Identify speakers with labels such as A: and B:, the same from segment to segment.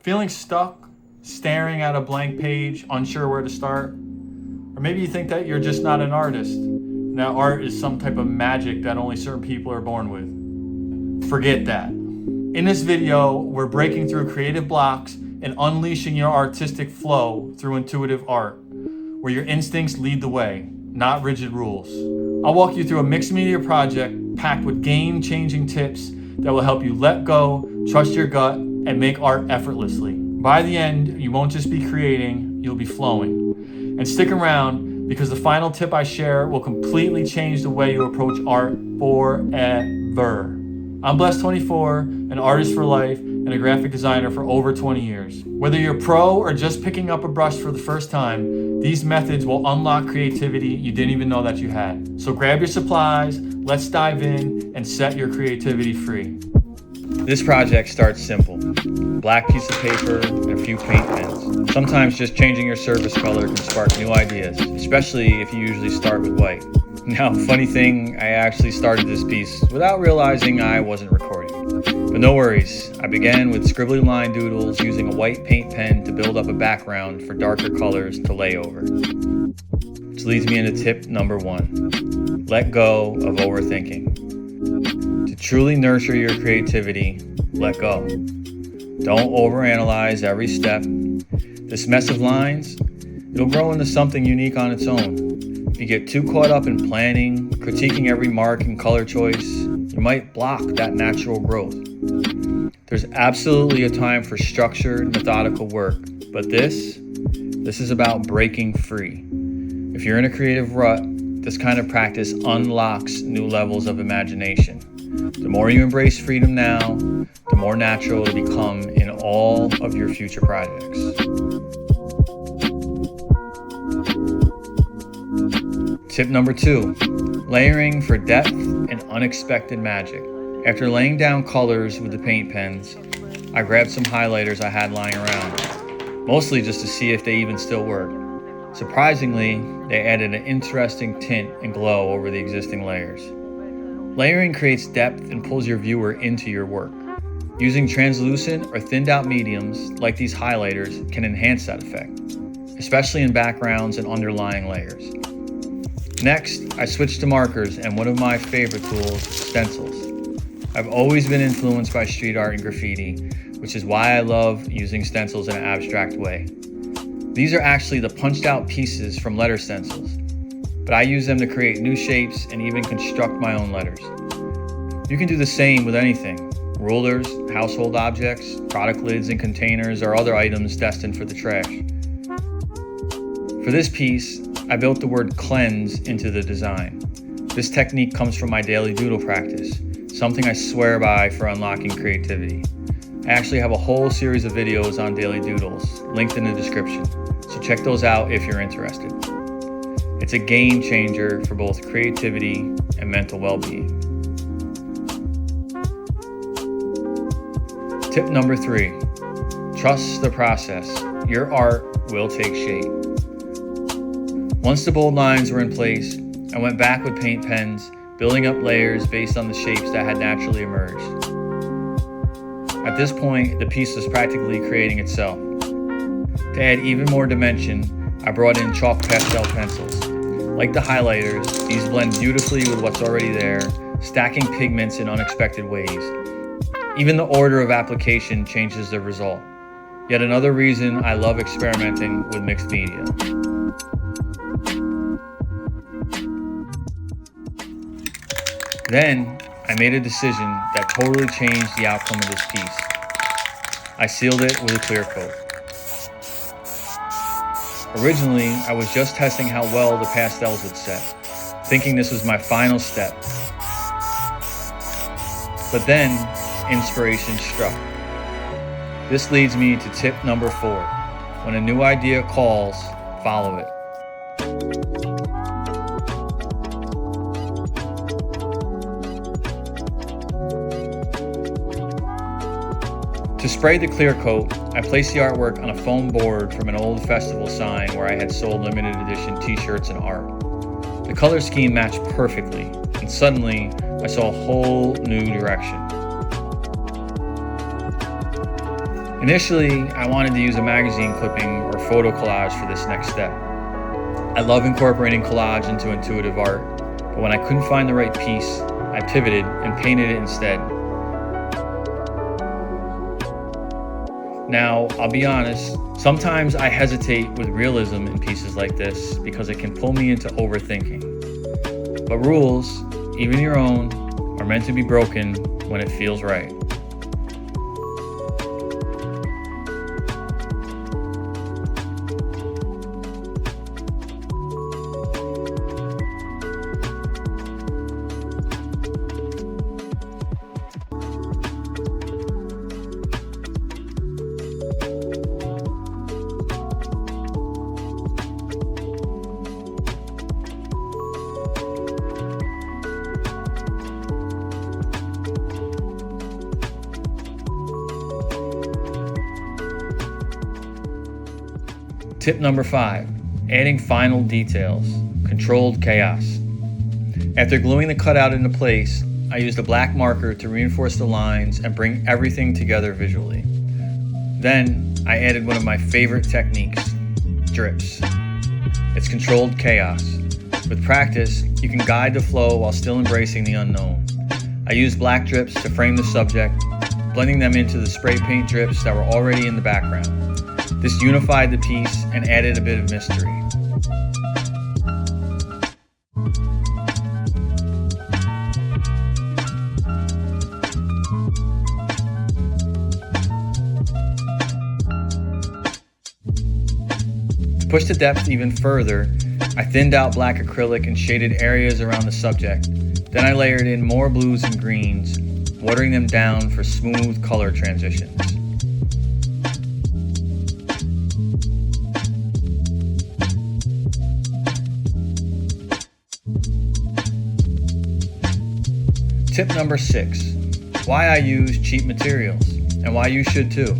A: Feeling stuck, staring at a blank page, unsure where to start? Or maybe you think that you're just not an artist, and that art is some type of magic that only certain people are born with. Forget that. In this video, we're breaking through creative blocks and unleashing your artistic flow through intuitive art, where your instincts lead the way, not rigid rules. I'll walk you through a mixed media project packed with game-changing tips that will help you let go, trust your gut, and make art effortlessly. By the end, you won't just be creating, you'll be flowing. And stick around, because the final tip I share will completely change the way you approach art forever. I'm Blessed24, an artist for life and a graphic designer for over 20 years. Whether you're pro or just picking up a brush for the first time, these methods will unlock creativity you didn't even know that you had. So grab your supplies, let's dive in and set your creativity free. This project starts simple. Black piece of paper and a few paint pens. Sometimes just changing your surface color can spark new ideas, especially if you usually start with white. Now, funny thing, I actually started this piece without realizing I wasn't recording. But no worries, I began with scribbly line doodles using a white paint pen to build up a background for darker colors to lay over. Which leads me into tip number 1. Let go of overthinking. To truly nurture your creativity, let go. Don't overanalyze every step. This mess of lines, it'll grow into something unique on its own. If you get too caught up in planning, critiquing every mark and color choice, you might block that natural growth. There's absolutely a time for structured, methodical work, but this is about breaking free. If you're in a creative rut, this kind of practice unlocks new levels of imagination. The more you embrace freedom now, the more natural it'll become in all of your future projects. Tip number 2, layering for depth and unexpected magic. After laying down colors with the paint pens, I grabbed some highlighters I had lying around, mostly just to see if they even still work. Surprisingly, they added an interesting tint and glow over the existing layers. Layering creates depth and pulls your viewer into your work. Using translucent or thinned out mediums like these highlighters can enhance that effect, especially in backgrounds and underlying layers. Next, I switched to markers and one of my favorite tools, stencils. I've always been influenced by street art and graffiti, which is why I love using stencils in an abstract way. These are actually the punched out pieces from letter stencils, but I use them to create new shapes and even construct my own letters. You can do the same with anything: rulers, household objects, product lids and containers, or other items destined for the trash. For this piece, I built the word cleanse into the design. This technique comes from my daily doodle practice, something I swear by for unlocking creativity. I actually have a whole series of videos on daily doodles, linked in the description, so check those out if you're interested. It's a game changer for both creativity and mental well-being. Tip number 3, trust the process. Your art will take shape. Once the bold lines were in place, I went back with paint pens, building up layers based on the shapes that had naturally emerged. At this point, the piece was practically creating itself. To add even more dimension, I brought in chalk pastel pencils. Like the highlighters, these blend beautifully with what's already there, stacking pigments in unexpected ways. Even the order of application changes the result. Yet another reason I love experimenting with mixed media. Then, I made a decision that totally changed the outcome of this piece. I sealed it with a clear coat. Originally, I was just testing how well the pastels would set, thinking this was my final step. But then, inspiration struck. This leads me to tip number 4. When a new idea calls, follow it. To spray the clear coat, I placed the artwork on a foam board from an old festival sign where I had sold limited edition t-shirts and art. The color scheme matched perfectly, and suddenly I saw a whole new direction. Initially, I wanted to use a magazine clipping or photo collage for this next step. I love incorporating collage into intuitive art, but when I couldn't find the right piece, I pivoted and painted it instead. Now, I'll be honest, sometimes I hesitate with realism in pieces like this because it can pull me into overthinking. But rules, even your own, are meant to be broken when it feels right. Tip number 5, adding final details, controlled chaos. After gluing the cutout into place, I used a black marker to reinforce the lines and bring everything together visually. Then, I added one of my favorite techniques, drips. It's controlled chaos. With practice, you can guide the flow while still embracing the unknown. I used black drips to frame the subject, blending them into the spray paint drips that were already in the background. This unified the piece and added a bit of mystery. To push the depth even further, I thinned out black acrylic and shaded areas around the subject. Then I layered in more blues and greens, watering them down for smooth color transitions. Tip number 6, why I use cheap materials, and why you should too.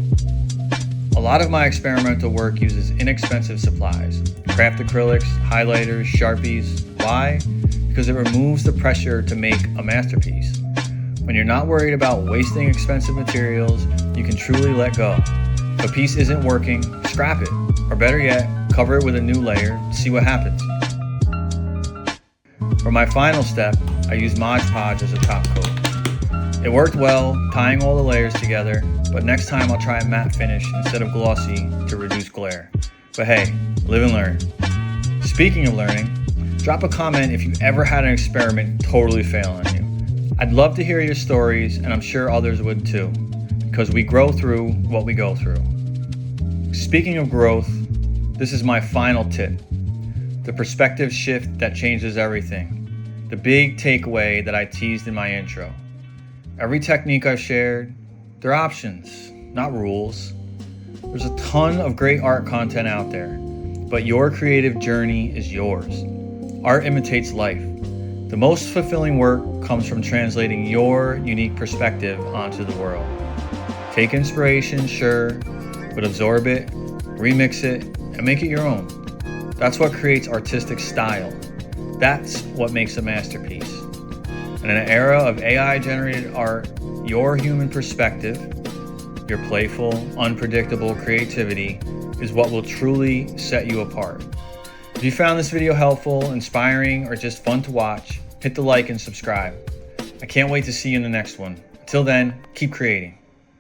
A: A lot of my experimental work uses inexpensive supplies, craft acrylics, highlighters, Sharpies. Why? Because it removes the pressure to make a masterpiece. When you're not worried about wasting expensive materials, you can truly let go. If a piece isn't working, scrap it, or better yet, cover it with a new layer, see what happens. For my final step, I used Mod Podge as a top coat. It worked well, tying all the layers together, but next time I'll try a matte finish instead of glossy to reduce glare. But hey, live and learn. Speaking of learning, drop a comment if you ever had an experiment totally fail on you. I'd love to hear your stories, and I'm sure others would too, because we grow through what we go through. Speaking of growth, this is my final tip. The perspective shift that changes everything. The big takeaway that I teased in my intro. Every technique I've shared, they're options, not rules. There's a ton of great art content out there, but your creative journey is yours. Art imitates life. The most fulfilling work comes from translating your unique perspective onto the world. Take inspiration, sure, but absorb it, remix it, and make it your own. That's what creates artistic style. That's what makes a masterpiece. And in an era of AI-generated art, your human perspective, your playful, unpredictable creativity is what will truly set you apart. If you found this video helpful, inspiring, or just fun to watch, hit the like and subscribe. I can't wait to see you in the next one. Until then, keep creating.